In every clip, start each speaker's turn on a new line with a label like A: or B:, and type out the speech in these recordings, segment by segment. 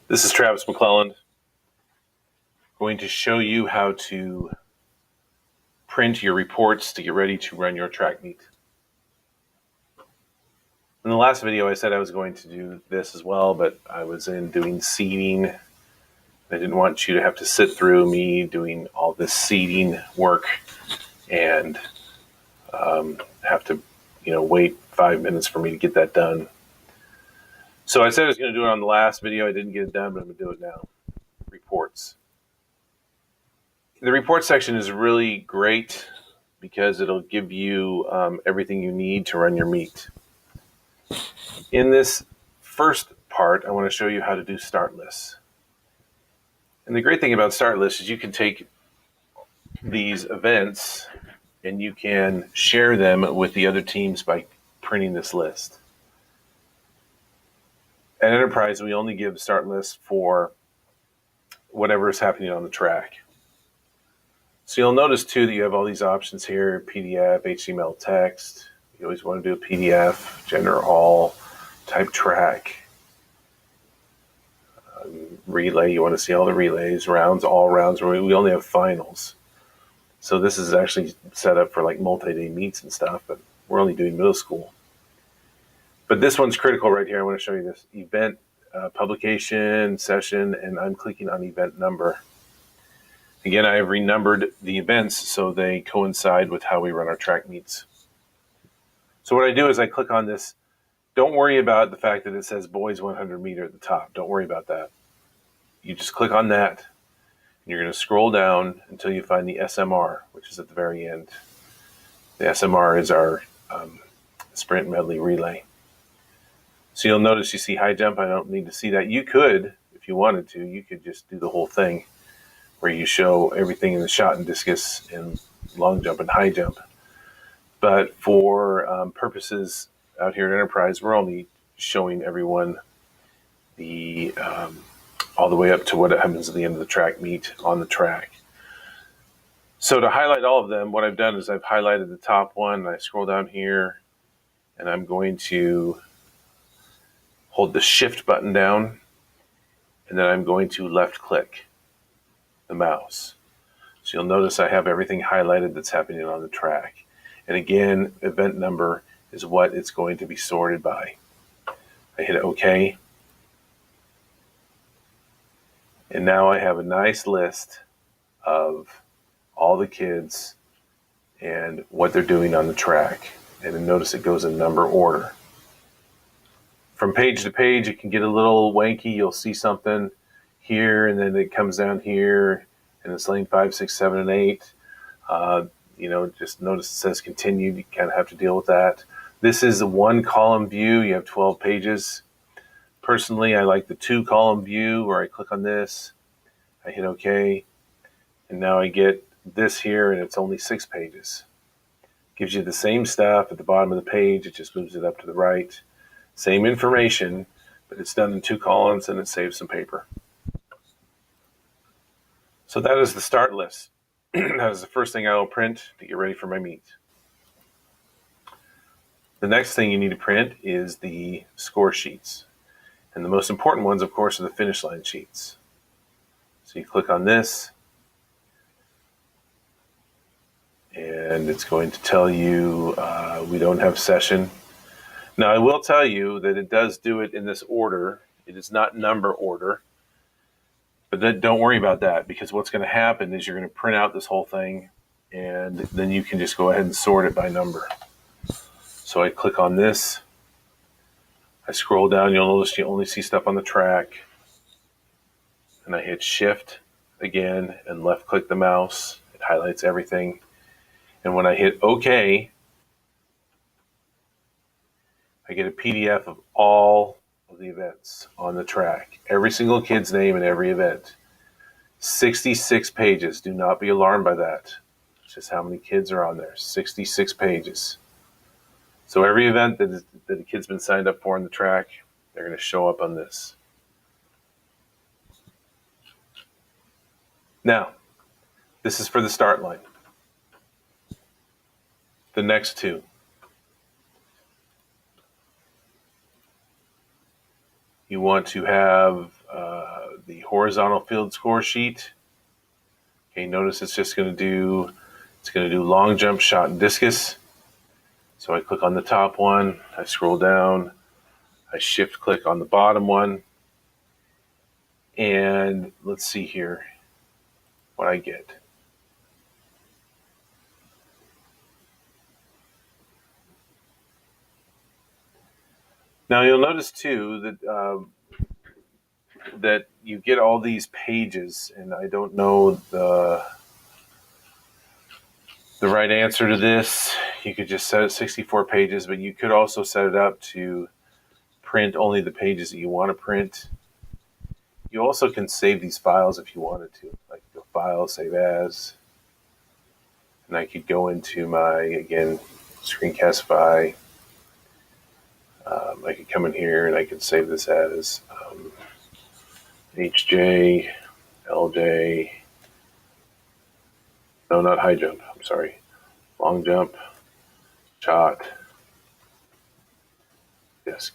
A: This is Travis McClelland. Going to show you how to print your reports to get ready to run your track meet. In the last video, I said I was going to do this as well, but I was in doing seeding. I didn't want you to have to sit through me doing all this seeding work and have to, wait 5 minutes for me to get that done. So I said I was going to do it on the last video. I didn't get it done, but I'm going to do it now. Reports. The report section is really great because it'll give you everything you need to run your meet. In this first part, I want to show you how to do start lists. And the great thing about start lists is you can take these events and you can share them with the other teams by printing this list. At Enterprise, we only give start lists for whatever is happening on the track. So you'll notice too that you have all these options here: PDF, HTML text. You always want to do a PDF, gender, all, type track. Relay, you want to see all the relays, rounds, all rounds. We only have finals. So this is actually set up for like multi-day meets and stuff, but we're only doing middle school. But this one's critical right here. I want to show you this event, publication, session, and I'm clicking on event number. Again, I have renumbered the events so they coincide with how we run our track meets. So what I do is I click on this. Don't worry about the fact that it says boys 100 meter at the top. Don't worry about that. You just click on that, and you're going to scroll down until you find the SMR, which is at the very end. The SMR is our sprint medley relay. So you'll notice you see high jump. I don't need to see that. You could, if you wanted to, you could just do the whole thing where you show everything in the shot and discus and long jump and high jump. But for purposes out here at Enterprise, we're only showing everyone the all the way up to what happens at the end of the track meet on the track. So to highlight all of them, what I've done is I've highlighted the top one, and I scroll down here, and I'm going to hold the shift button down, and then I'm going to left click the mouse. So you'll notice I have everything highlighted that's happening on the track. And again, event number is what it's going to be sorted by. I hit OK. And now I have a nice list of all the kids and what they're doing on the track. And then notice it goes in number order. From page to page, it can get a little wanky. You'll see something here, and then it comes down here, and it's lane 5, 6, 7, and 8. Just notice it says continued. You kind of have to deal with that. This is a one column view. You have 12 pages. Personally, I like the 2 column view where I click on this, I hit OK, and now I get this here, and it's only 6 pages. Gives you the same stuff at the bottom of the page. It just moves it up to the right. Same information, but it's done in 2 columns, and it saves some paper. So that is the start list. That is the first thing I will print to get ready for my meet. The next thing you need to print is the score sheets. And the most important ones, of course, are the finish line sheets. So you click on this, and it's going to tell you we don't have session. Now, I will tell you that it does do it in this order. It is not number order. But then don't worry about that, because what's going to happen is you're going to print out this whole thing, and then you can just go ahead and sort it by number. So I click on this. I scroll down. You'll notice you only see stuff on the track. And I hit shift again and left click the mouse. It highlights everything. And when I hit OK, I get a PDF of all of the events on the track. Every single kid's name in every event. 66 pages. Do not be alarmed by that. It's just how many kids are on there. 66 pages. So every event that a kid's been signed up for on the track, they're going to show up on this. Now, this is for the start line. The next 2. You want to have the horizontal field score sheet. Okay, notice it's going to do long jump, shot, and discus. So I click on the top one, I scroll down, I shift click on the bottom one, and let's see here what I get. Now you'll notice too that you get all these pages, and I don't know the right answer to this. You could just set it 64 pages, but you could also set it up to print only the pages that you want to print. You also can save these files if you wanted to. Like go file, save as, and I could go into my, again, Screencastify. I could come in here and I could save this as HJ, LJ, no, not high jump, I'm sorry, long jump, shot, disc.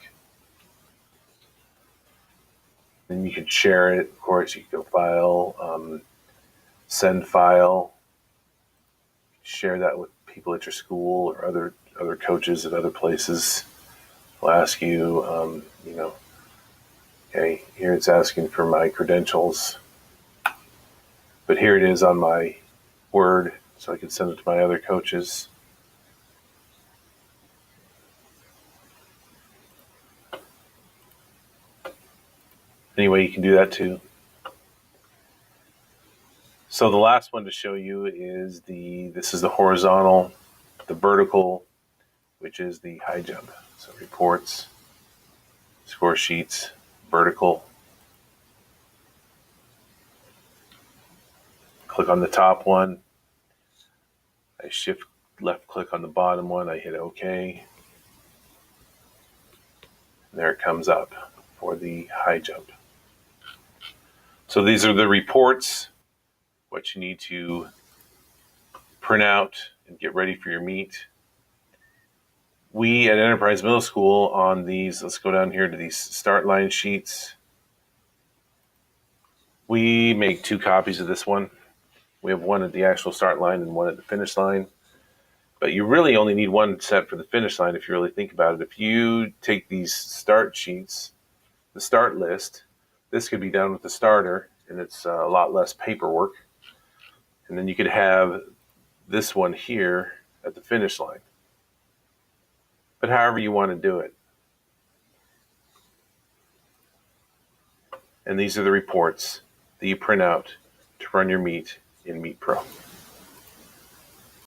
A: Then you could share it, of course. You could go file, send file, share that with people at your school or other coaches at other places. Will ask you, okay, here it's asking for my credentials, but here it is on my Word, so I can send it to my other coaches. Anyway, you can do that too. So the last one to show you is this is the horizontal, the vertical, which is the high jump. So reports, score sheets, vertical. Click on the top one. I shift left click on the bottom one. I hit OK. And there it comes up for the high jump. So these are the reports, what you need to print out and get ready for your meet. We at Enterprise Middle School on these, let's go down here to these start line sheets. We make 2 copies of this one. We have one at the actual start line and one at the finish line. But you really only need one set for the finish line if you really think about it. If you take these start sheets, the start list, this could be done with the starter, and it's a lot less paperwork. And then you could have this one here at the finish line. But however you want to do it. And these are the reports that you print out to run your meet in Meetpro.